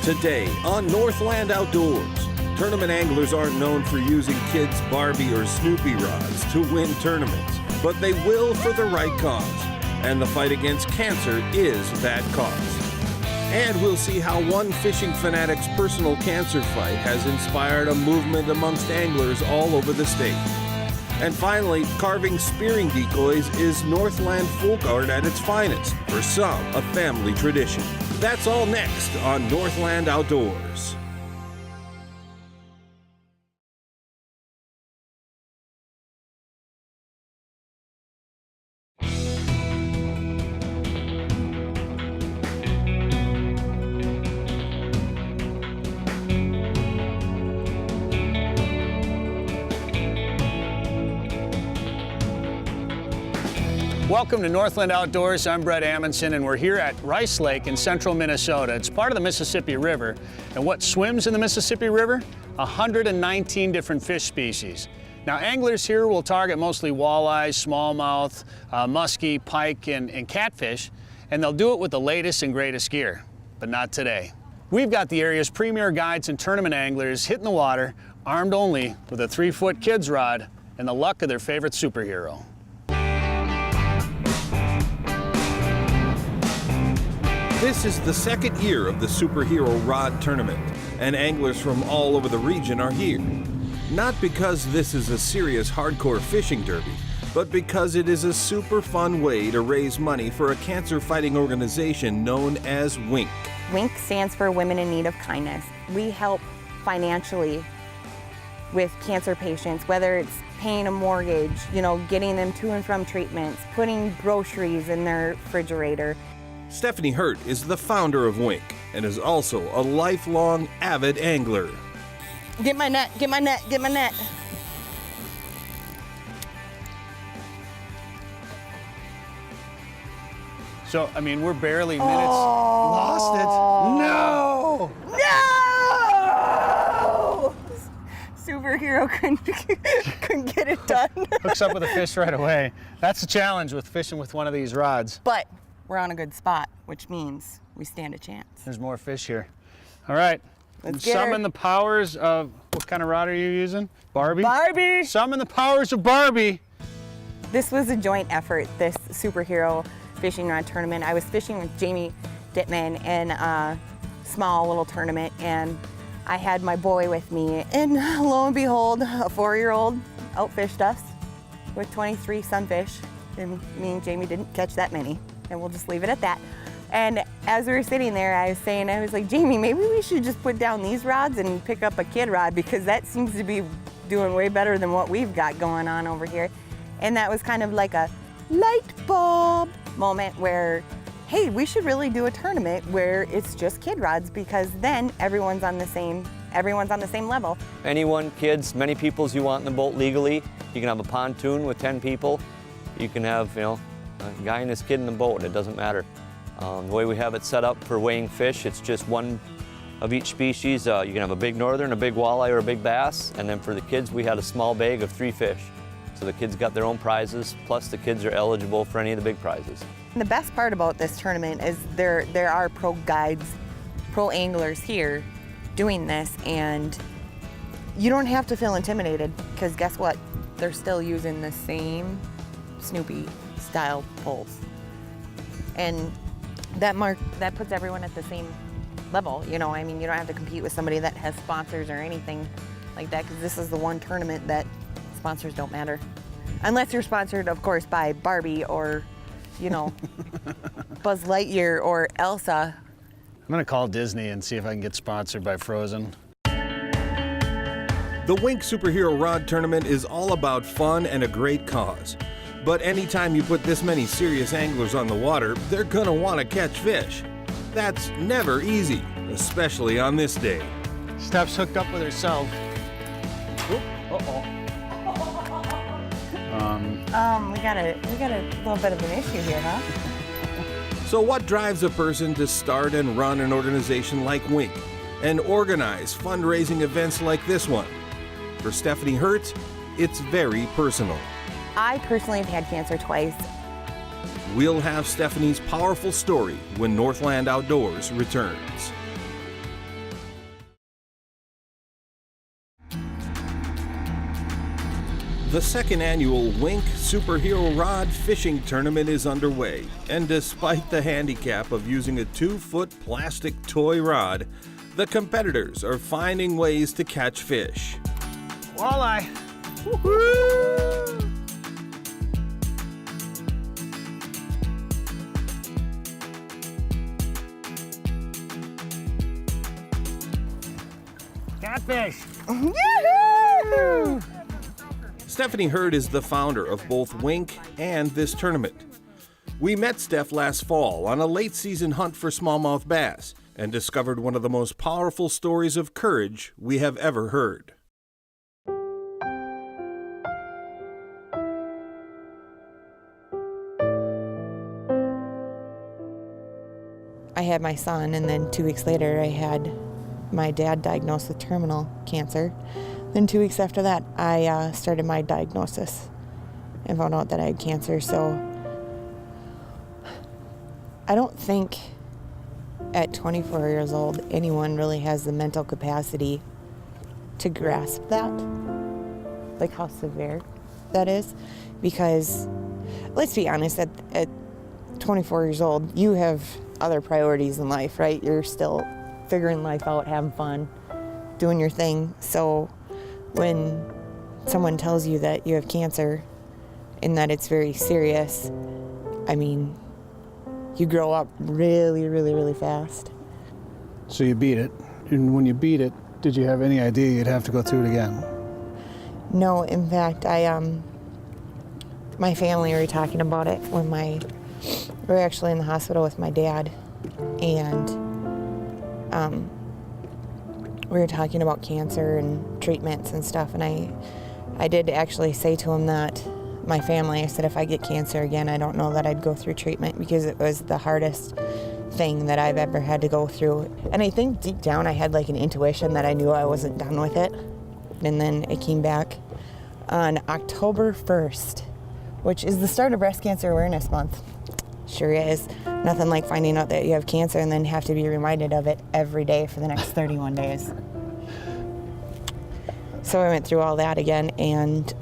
Today on Northland Outdoors, tournament anglers aren't known for using kids' Barbie or Snoopy rods to win tournaments, but they will for the right cause. And the fight against cancer is that cause. And we'll see how one fishing fanatic's personal cancer fight has inspired a movement amongst anglers all over the state. And finally, carving spearing decoys is Northland folk art at its finest, for some a family tradition. That's all next on Northland Outdoors. Welcome to Northland Outdoors. I'm Brett Amundson, and we're here at Rice Lake in central Minnesota. It's part of the Mississippi River, and what swims in the Mississippi River? 119 different fish species. Now, anglers here will target mostly walleyes, smallmouth, muskie, pike, and catfish, and they'll do it with the latest and greatest gear, but not today. We've got the area's premier guides and tournament anglers hitting the water, armed only with a 3-foot kids rod and the luck of their favorite superhero. This is the second year of the Superhero Rod Tournament, and anglers from all over the region are here. Not because this is a serious hardcore fishing derby, but because it is a super fun way to raise money for a cancer-fighting organization known as WINK. WINK stands for Women in Need of Kindness. We help financially with cancer patients, whether it's paying a mortgage, getting them to and from treatments, putting groceries in their refrigerator. Stephanie Hurt is the founder of WINK and is also a lifelong avid angler. Get my net, get my net, get my net. So, we're barely minutes. Lost it. No! No! Superhero couldn't get it done. Hooks up with a fish right away. That's the challenge with fishing with one of these rods. But we're on a good spot, which means we stand a chance. There's more fish here. All right. Let's get Summon her. the powers of, what kind of rod are you using? Barbie? Barbie! Summon the powers of Barbie. This was a joint effort, this superhero fishing rod tournament. I was fishing with Jamie Dittman in a small little tournament, and I had my boy with me, and lo and behold, a 4-year-old outfished us with 23 sunfish, and me and Jamie didn't catch that many. And we'll just leave it at that. And as we were sitting there, I was like, Jamie, maybe we should just put down these rods and pick up a kid rod, because that seems to be doing way better than what we've got going on over here. And that was kind of like a light bulb moment where, hey, we should really do a tournament where it's just kid rods, because then everyone's on the same level. Anyone, kids, many people as you want in the boat legally. You can have a pontoon with 10 people. You can have, a guy and his kid in the boat, it doesn't matter. The way we have it set up for weighing fish, it's just one of each species. You can have a big northern, a big walleye, or a big bass, and then for the kids, we had a small bag of 3 fish. So the kids got their own prizes, plus the kids are eligible for any of the big prizes. And the best part about this tournament is there are pro guides, pro anglers here doing this, and you don't have to feel intimidated, because guess what? They're still using the same Snoopy style poles, and that puts everyone at the same level. You don't have to compete with somebody that has sponsors or anything like that, because this is the one tournament that sponsors don't matter, unless you're sponsored, of course, by Barbie or Buzz Lightyear or Elsa. I'm gonna call Disney and see if I can get sponsored by Frozen. The WINK Superhero Rod Tournament is all about fun and a great cause. But anytime you put this many serious anglers on the water, they're gonna want to catch fish. That's never easy, especially on this day. Steph's hooked up with herself. Uh-oh. We got a little bit of an issue here, huh? So what drives a person to start and run an organization like WINK and organize fundraising events like this one? For Stephanie Hurt, it's very personal. I personally have had cancer twice. We'll have Stephanie's powerful story when Northland Outdoors returns. The second annual Wink Superhero Rod Fishing Tournament is underway, and despite the handicap of using a 2-foot plastic toy rod, the competitors are finding ways to catch fish. Walleye. Catfish. Yahoo! Stephanie Hurd is the founder of both Wink and this tournament. We met Steph last fall on a late-season hunt for smallmouth bass and discovered one of the most powerful stories of courage we have ever heard. I had my son, and then 2 weeks later I had my dad diagnosed with terminal cancer. Then 2 weeks after that, I started my diagnosis and found out that I had cancer. So I don't think at 24 years old anyone really has the mental capacity to grasp that, like how severe that is. Because let's be honest, at 24 years old, you have other priorities in life, right? You're still figuring life out, having fun, doing your thing. So when someone tells you that you have cancer and that it's very serious, I mean, you grow up really, really, really fast. So you beat it. And when you beat it, did you have any idea you'd have to go through it again? No, in fact, my family were talking about it when we were actually in the hospital with my dad, and we were talking about cancer and treatments and stuff, and I did actually say to him that my family, I said, if I get cancer again, I don't know that I'd go through treatment, because it was the hardest thing that I've ever had to go through. And I think deep down I had like an intuition that I knew I wasn't done with it. And then it came back on October 1st, which is the start of Breast Cancer Awareness Month. Sure is. Nothing like finding out that you have cancer and then have to be reminded of it every day for the next 31 days. So I went through all that again, and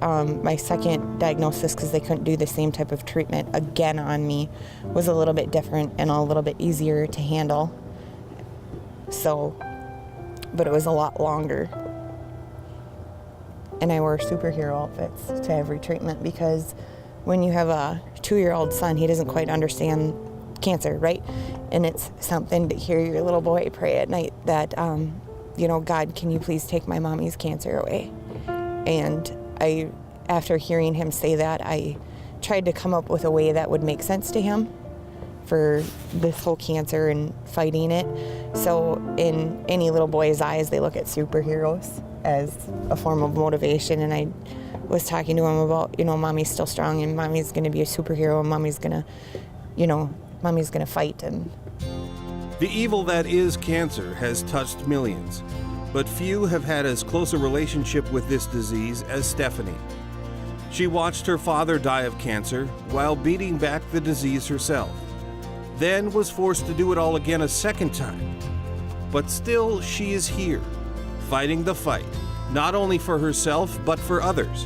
my second diagnosis, because they couldn't do the same type of treatment again on me, was a little bit different and a little bit easier to handle. So, but it was a lot longer. And I wore superhero outfits to every treatment, because when you have a 2-year-old son, he doesn't quite understand cancer, right? And it's something to hear your little boy pray at night that, God, can you please take my mommy's cancer away? And after hearing him say that, I tried to come up with a way that would make sense to him for this whole cancer and fighting it. So in any little boy's eyes, they look at superheroes as a form of motivation. And I was talking to him about, mommy's still strong, and mommy's going to be a superhero, and mommy's going to fight. And The evil that is cancer has touched millions, but few have had as close a relationship with this disease as Stephanie. She watched her father die of cancer while beating back the disease herself, then was forced to do it all again a second time. But still, she is here, fighting the fight, not only for herself, but for others.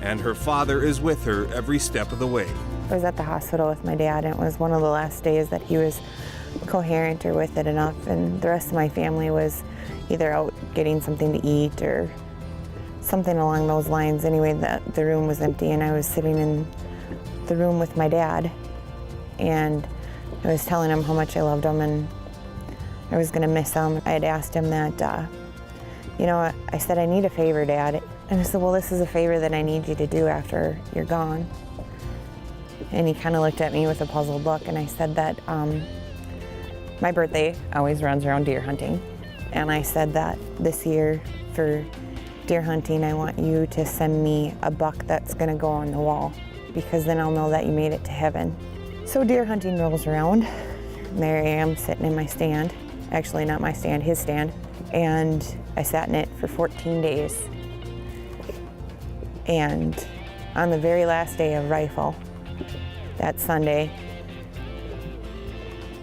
And her father is with her every step of the way. I was at the hospital with my dad, and it was one of the last days that he was coherent or with it enough, and the rest of my family was either out getting something to eat or something along those lines. Anyway, the room was empty, and I was sitting in the room with my dad, and I was telling him how much I loved him and I was going to miss him. I had asked him that, I said, I need a favor, Dad. And I said, well, this is a favor that I need you to do after you're gone. And he kind of looked at me with a puzzled look, and I said that my birthday always runs around deer hunting. And I said that this year for deer hunting, I want you to send me a buck that's gonna go on the wall, because then I'll know that you made it to heaven. So deer hunting rolls around. And there I am sitting in my stand. Actually, not my stand, his stand. And I sat in it for 14 days. And on the very last day of rifle, that Sunday,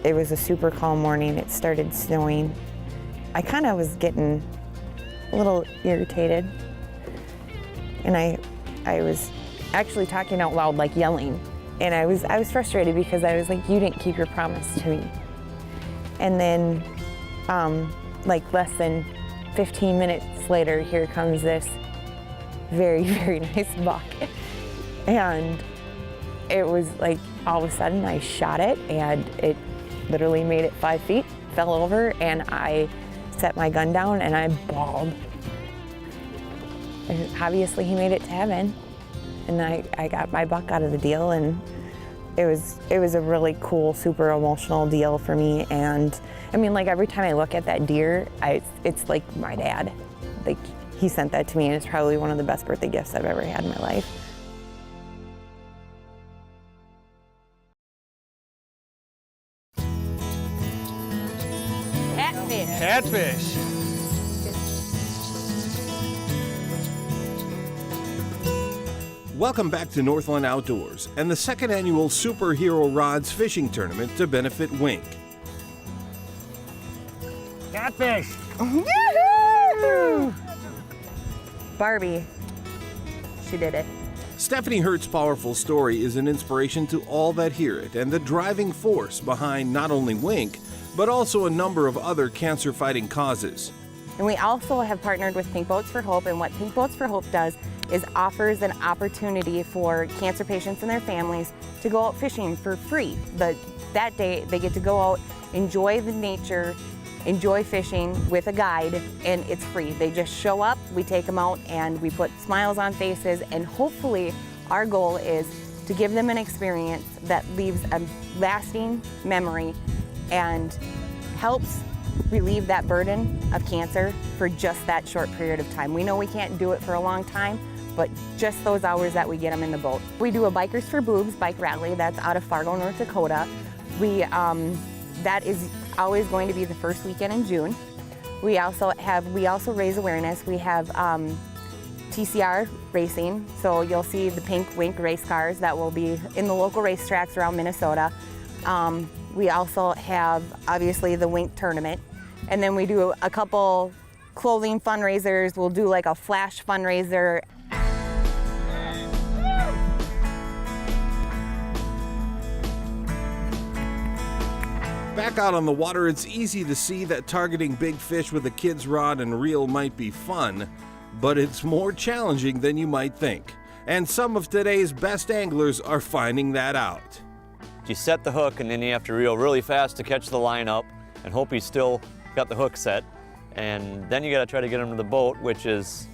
it was a super calm morning. It started snowing. I kind of was getting a little irritated. And I I was actually talking out loud, like yelling. And I was frustrated because I was like, you didn't keep your promise to me. And then like less than 15 minutes later, here comes this very, very nice buck. And it was like, all of a sudden I shot it and it literally made it 5 feet, fell over, and I set my gun down and I bawled. And obviously he made it to heaven, and I got my buck out of the deal, and it was a really cool, super emotional deal for me. And I mean, like every time I look at that deer, it's like my dad. Like he sent that to me, and it's probably one of the best birthday gifts I've ever had in my life. Catfish. Catfish. Welcome back to Northland Outdoors and the second annual Superhero Rods Fishing Tournament to benefit Wink. Catfish. Yoo-hoo! Barbie, she did it. Stephanie Hurt's powerful story is an inspiration to all that hear it and the driving force behind not only Wink, but also a number of other cancer-fighting causes. And we also have partnered with Pink Boats for Hope, and what Pink Boats for Hope does is offers an opportunity for cancer patients and their families to go out fishing for free. That day they get to go out, enjoy the nature, enjoy fishing with a guide, and it's free. They just show up, we take them out, and we put smiles on faces, and hopefully our goal is to give them an experience that leaves a lasting memory and helps relieve that burden of cancer for just that short period of time. We know we can't do it for a long time, but just those hours that we get them in the boat. We do a Bikers for Boobs bike rally that's out of Fargo, North Dakota. That is always going to be the first weekend in June. We also raise awareness. We have TCR racing, so you'll see the pink Wink race cars that will be in the local racetracks around Minnesota. We also have, obviously, the Wink tournament. And then we do a couple clothing fundraisers. We'll do like a flash fundraiser. Back out on the water, it's easy to see that targeting big fish with a kid's rod and reel might be fun, but it's more challenging than you might think. And some of today's best anglers are finding that out. You set the hook and then you have to reel really fast to catch the line up and hope he's still got the hook set. And then you gotta try to get him to the boat, which is,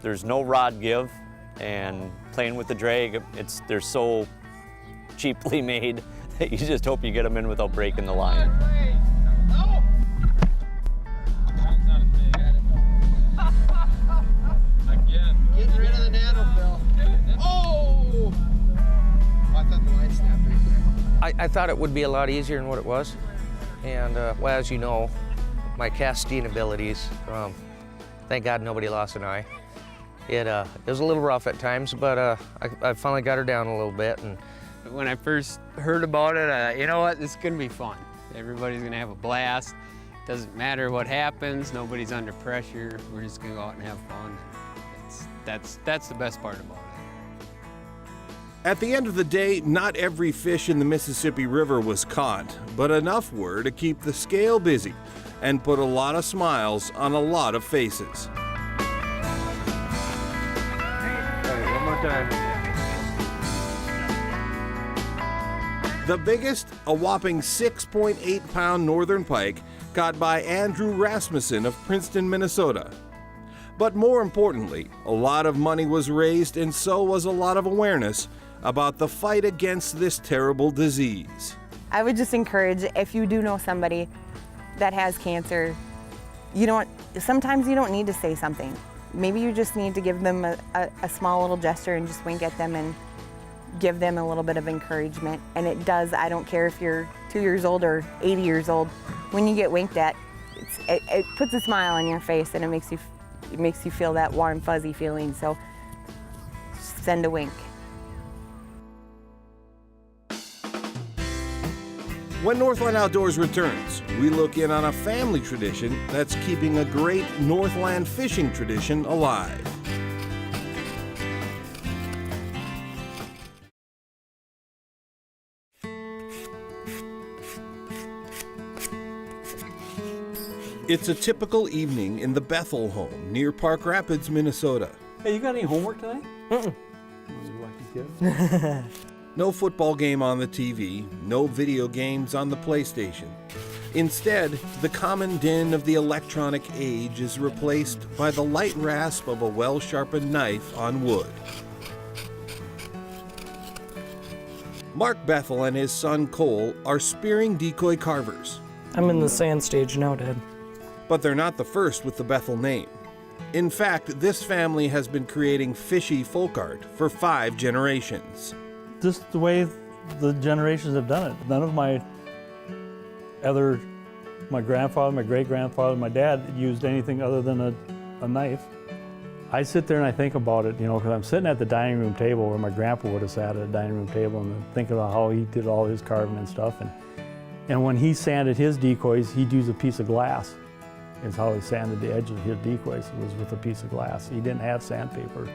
there's no rod give, and playing with the drag, they're so cheaply made that you just hope you get them in without breaking the line. Getting rid of the nano, Phil. Oh! I thought the line snapped right there. I thought it would be a lot easier than what it was. And well, as you know, my casting abilities, thank God nobody lost an eye. It was a little rough at times, but I finally got her down a little bit. And when I first heard about it, I thought, you know what, this is gonna be fun. Everybody's gonna have a blast. Doesn't matter what happens, nobody's under pressure. We're just gonna go out and have fun. That's the best part about it. At the end of the day, not every fish in the Mississippi River was caught, but enough were to keep the scale busy and put a lot of smiles on a lot of faces. one more time. The biggest, a whopping 6.8-pound northern pike, caught by Andrew Rasmussen of Princeton, Minnesota. But more importantly, a lot of money was raised and so was a lot of awareness about the fight against this terrible disease. I would just encourage, if you do know somebody that has cancer, sometimes you don't need to say something. Maybe you just need to give them a small little gesture and just wink at them and give them a little bit of encouragement. And it does, I don't care if you're 2 years old or 80 years old, when you get winked at, it puts a smile on your face and it makes you feel that warm, fuzzy feeling. So send a wink. When Northland Outdoors returns, we look in on a family tradition that's keeping a great Northland fishing tradition alive. It's a typical evening in the Bethel home near Park Rapids, Minnesota. Hey, you got any homework tonight? You lucky kid. No football game on the TV, no video games on the PlayStation. Instead, the common din of the electronic age is replaced by the light rasp of a well-sharpened knife on wood. Mark Bethel and his son Cole are spearing decoy carvers. I'm in the sand stage now, Dad. But they're not the first with the Bethel name. In fact, this family has been creating fishy folk art for 5 generations. Just the way the generations have done it. None of my grandfather, my great-grandfather, my dad used anything other than a knife. I sit there and I think about it, because I'm sitting at the dining room table where my grandpa would have sat at a dining room table and thinking about how he did all his carving and stuff. And when he sanded his decoys, he'd use a piece of glass. Is how he sanded the edge of his decoys, was with a piece of glass. He didn't have sandpaper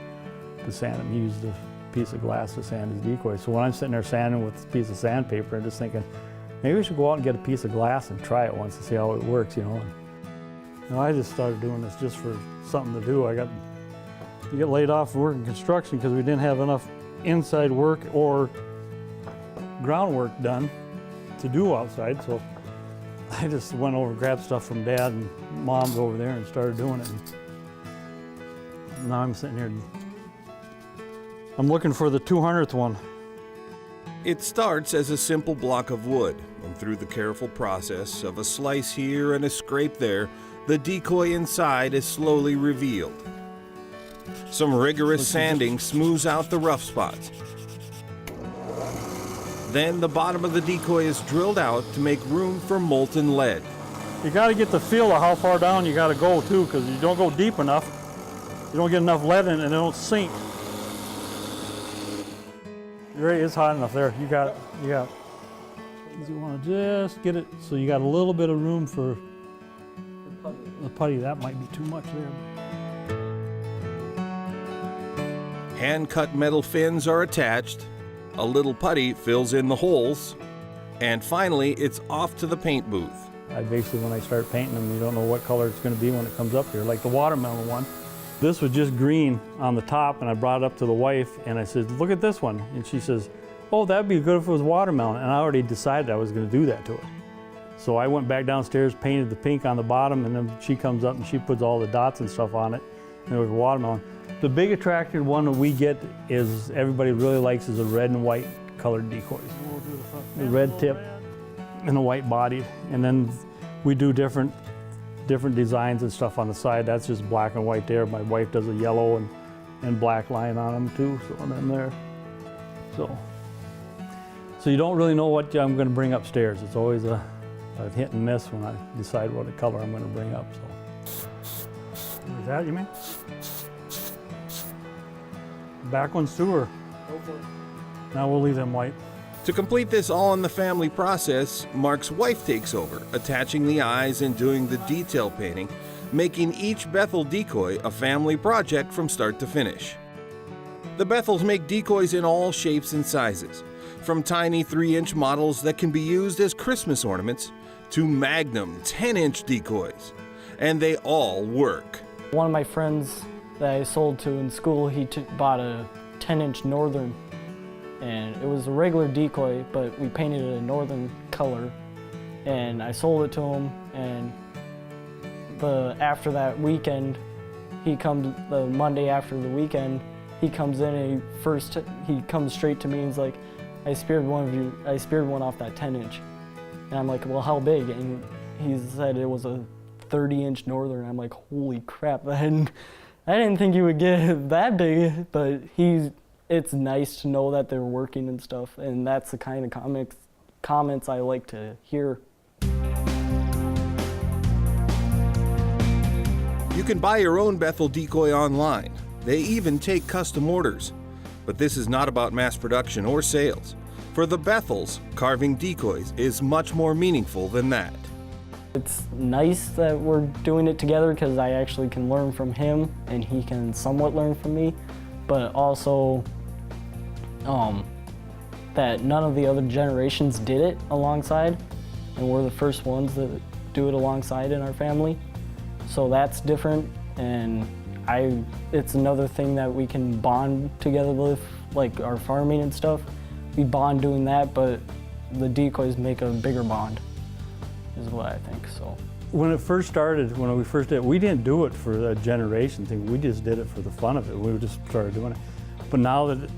to sand them. He used a piece of glass to sand his decoys. So when I'm sitting there sanding with a piece of sandpaper, I'm just thinking, maybe we should go out and get a piece of glass and try it once to see how it works, I just started doing this just for something to do. You get laid off from work in construction because we didn't have enough inside work or groundwork done to do outside. So I just went over, grabbed stuff from Dad and Mom's over there and started doing it. And now I'm sitting here. I'm looking for the 200th one. It starts as a simple block of wood, and through the careful process of a slice here and a scrape there, the decoy inside is slowly revealed. Some rigorous sanding smooths out the rough spots. Then the bottom of the decoy is drilled out to make room for molten lead. You got to get the feel of how far down you got to go too, because you don't go deep enough, you don't get enough lead in it and it don't sink. It's hot enough there. You got it. You want to just get it so you got a little bit of room for the putty. That might be too much there. Hand-cut metal fins are attached. A little putty fills in the holes, and finally it's off to the paint booth. When I start painting them, you don't know what color it's going to be when it comes up here, like the watermelon one. This was just green on the top, and I brought it up to the wife, and I said, look at this one. And she says, oh, that'd be good if it was watermelon. And I already decided I was going to do that to it. So I went back downstairs, painted the pink on the bottom, and then she comes up and she puts all the dots and stuff on it, and it was watermelon. The big attracted one that we get is everybody really likes is a red and white colored decoys. The red tip and the white body. And then we do different designs and stuff on the side. That's just black and white there. My wife does a yellow and black line on them too, so on them there. So you don't really know what I'm going to bring upstairs. It's always a hit and miss when I decide what color I'm going to bring up. So. Is that you mean? Back one's too, or? Go for it. Now we'll leave them white. To complete this all-in-the-family process, Mark's wife takes over, attaching the eyes and doing the detail painting, making each Bethel decoy a family project from start to finish. The Bethels make decoys in all shapes and sizes, from tiny 3-inch models that can be used as Christmas ornaments to magnum 10-inch decoys, and they all work. One of my friends that I sold to in school, he bought a 10-inch Northern, and it was a regular decoy, but we painted it a Northern color, and I sold it to him. And after that weekend, the Monday after the weekend, he comes in and he comes straight to me and he's like, I speared one off that 10-inch. And I'm like, well, how big? And he said it was a 30-inch Northern. I'm like, holy crap, I didn't think you would get it that big, but it's nice to know that they're working and stuff, and that's the kind of comments I like to hear. You can buy your own Bethel decoy online. They even take custom orders. But this is not about mass production or sales. For the Bethels, carving decoys is much more meaningful than that. It's nice that we're doing it together because I actually can learn from him and he can somewhat learn from me, but also that none of the other generations did it alongside, and we're the first ones that do it alongside in our family. So that's different, and it's another thing that we can bond together with, like our farming and stuff. We bond doing that, but the decoys make a bigger bond, is what I think, so. When it first started, when we first did it, we didn't do it for a generation thing. We just did it for the fun of it. We just started doing it. But now that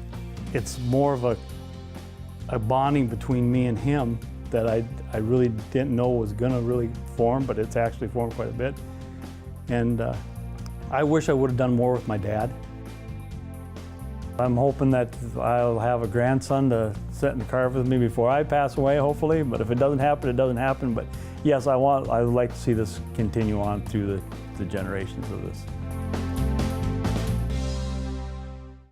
it's more of a bonding between me and him that I really didn't know was gonna really form, but it's actually formed quite a bit. And I wish I would have done more with my dad. I'm hoping that I'll have a grandson to sit in the car with me before I pass away, hopefully. But if it doesn't happen, it doesn't happen. But yes, I'd like to see this continue on through the generations of this.